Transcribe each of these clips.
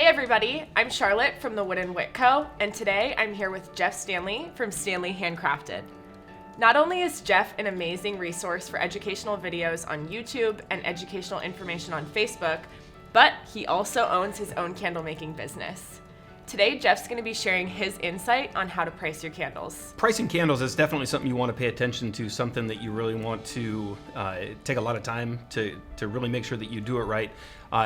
Hey everybody, I'm Charlotte from the Wood & Wick Co., and today I'm here with Jeff Standley from Standley Handcrafted. Not only is Jeff an amazing resource for educational videos on YouTube and educational information on Facebook, but he also owns his own candle making business. Today, Jeff's going to be sharing his insight on how to price your candles. Pricing candles is definitely something you want to pay attention to, something that you really want to take a lot of time to really make sure that you do it right.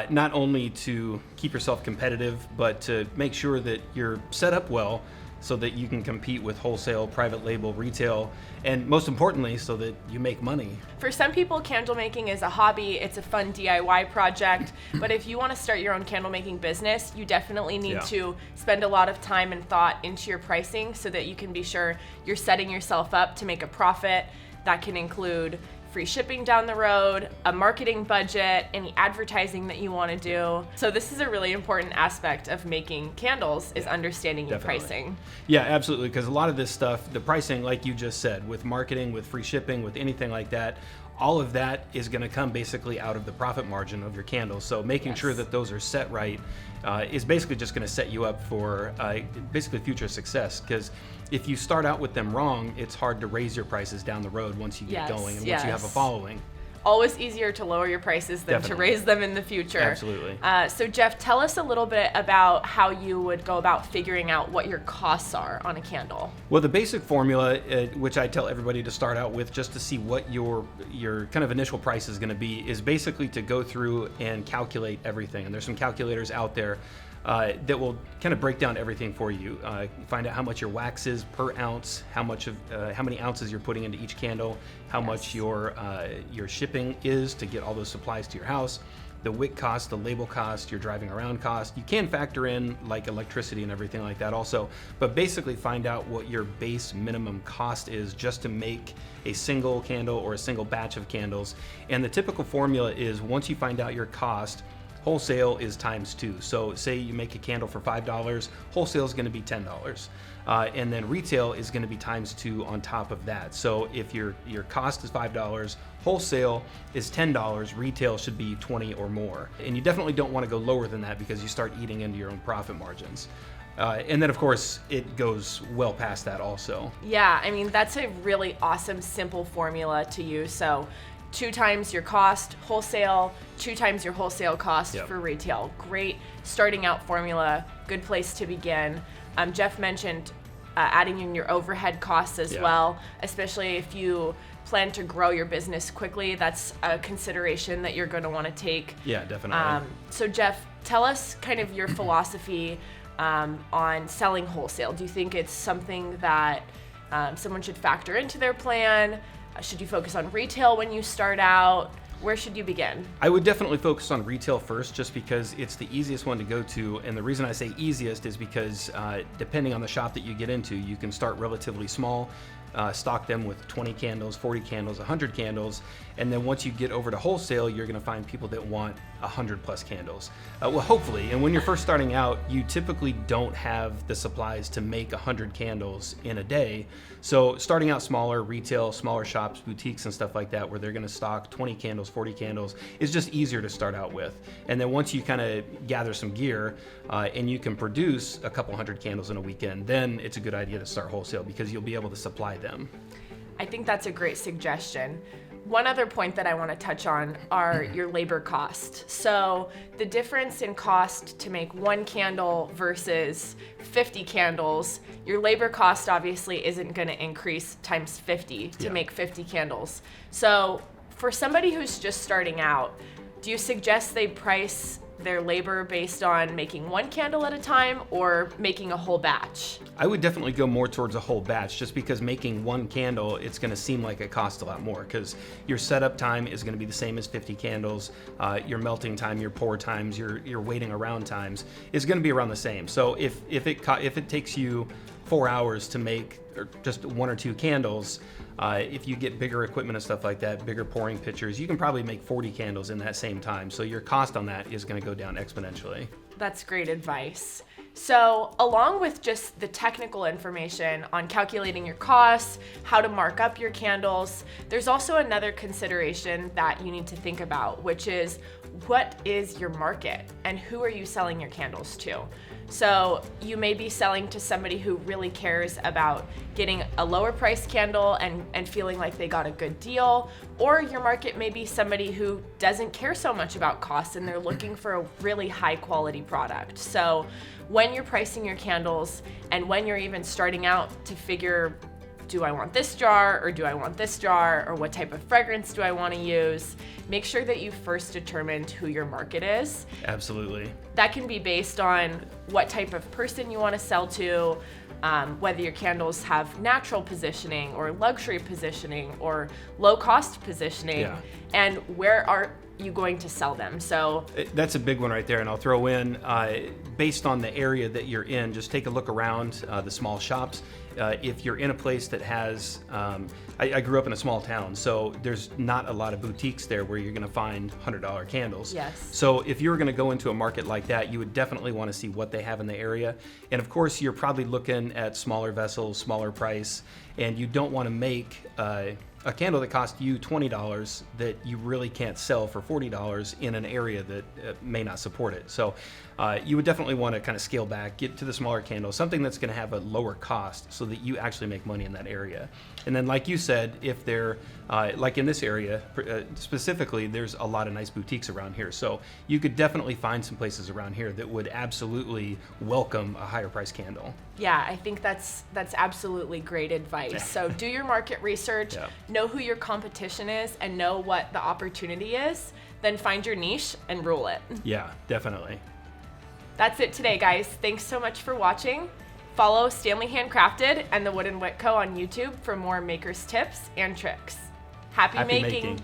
Not only to keep yourself competitive, but to make sure that you're set up well so that you can compete with wholesale, private label, retail, and most importantly, so that you make money. For some people, candle making is a hobby, it's a fun DIY project, but if you want to start your own candle making business, you definitely need to spend a lot of time and thought into your pricing so that you can be sure you're setting yourself up to make a profit. That can include free shipping down the road, a marketing budget, any advertising that you want to do. So this is a really important aspect of making candles is understanding your pricing. Yeah, absolutely, because a lot of this stuff, the pricing, like you just said, with marketing, with free shipping, with anything like that, all of that is going to come basically out of the profit margin of your candles. So making sure that those are set right is basically just going to set you up for basically future success. Because if you start out with them wrong, it's hard to raise your prices down the road once you get going and once you have a following. Always easier to lower your prices than to raise them in the future. Absolutely. So Jeff, tell us a little bit about how you would go about figuring out what your costs are on a candle. Well, the basic formula, which I tell everybody to start out with just to see what your kind of initial price is going to be, is basically to go through and calculate everything. And there's some calculators out there that will kind of break down everything for you. Find out how much your wax is per ounce, how many ounces you're putting into each candle, how much your shipping is to get all those supplies to your house, the wick cost, the label cost, your driving around cost. You can factor in like electricity and everything like that also, but basically find out what your base minimum cost is just to make a single candle or a single batch of candles. And the typical formula is once you find out your cost, wholesale is ×2. So say you make a candle for $5, wholesale is going to be $10. And then retail is going to be ×2 on top of that. So if your cost is $5, wholesale is $10, retail should be 20 or more. And you definitely don't want to go lower than that because you start eating into your own profit margins. And then of course it goes well past that also. Yeah, I mean, that's a really awesome, simple formula to use. So 2 times your cost wholesale, 2 times your wholesale cost for retail. Great starting out formula, good place to begin. Jeff mentioned adding in your overhead costs as well, especially if you plan to grow your business quickly. That's a consideration that you're going to want to take. Yeah, definitely. So Jeff, tell us kind of your philosophy on selling wholesale. Do you think it's something that someone should factor into their plan? Should you focus on retail when you start out? Where should you begin? I would definitely focus on retail first just because it's the easiest one to go to. And the reason I say easiest is because depending on the shop that you get into, you can start relatively small, stock them with 20 candles, 40 candles, 100 candles. And then once you get over to wholesale, you're going to find people that want 100 plus candles. Well, hopefully. And when you're first starting out, you typically don't have the supplies to make 100 candles in a day. So starting out smaller, retail, smaller shops, boutiques and stuff like that, where they're going to stock 20 candles, 40 candles, is just easier to start out with. And then once you kind of gather some gear and you can produce a couple hundred candles in a weekend, then it's a good idea to start wholesale because you'll be able to supply them. I think that's a great suggestion. One other point that I want to touch on are your labor cost. So the difference in cost to make 1 candle versus 50 candles, your labor cost obviously isn't going to increase times 50 to make 50 candles. So for somebody who's just starting out, do you suggest they price their labor based on making 1 candle at a time or making a whole batch? I would definitely go more towards a whole batch just because making 1 candle, it's going to seem like it costs a lot more because your setup time is going to be the same as 50 candles. Your melting time, your pour times, your waiting around times is going to be around the same. So if it takes you 4 hours to make just 1 or 2 candles, If you get bigger equipment and stuff like that, bigger pouring pitchers, you can probably make 40 candles in that same time. So your cost on that is going to go down exponentially. That's great advice. So along with just the technical information on calculating your costs, how to mark up your candles, there's also another consideration that you need to think about, which is what is your market and who are you selling your candles to? So you may be selling to somebody who really cares about getting a lower price candle and feeling like they got a good deal, or your market may be somebody who doesn't care so much about costs and they're looking for a really high quality product. So when you're pricing your candles and when you're even starting out to figure, do I want this jar or do I want this jar, or what type of fragrance do I want to use, make sure that you first determined who your market is. Absolutely. That can be based on what type of person you want to sell to, whether your candles have natural positioning or luxury positioning or low cost positioning, and where are you going to sell them. So that's a big one right there, and I'll throw in, based on the area that you're in, just take a look around the small shops. If you're in a place that has, I grew up in a small town, so there's not a lot of boutiques there where you're going to find $100 candles. Yes. So if you were going to go into a market like that, you would definitely want to see what they have in the area. And of course, you're probably looking at smaller vessels, smaller price, and you don't want to make a candle that costs you $20 that you really can't sell for $40 in an area that may not support it. So you would definitely want to kind of scale back, get to the smaller candle, something that's going to have a lower cost so that you actually make money in that area. And then like you said, if they're, like in this area specifically, there's a lot of nice boutiques around here. So you could definitely find some places around here that would absolutely welcome a higher price candle. Yeah, I think that's absolutely great advice. So do your market research, know who your competition is, and know what the opportunity is. Then find your niche and rule it. Yeah, definitely. That's it today, guys. Thanks so much for watching. Follow Standley Handcrafted and the Wood & Wick Co. on YouTube for more makers tips and tricks. Happy making.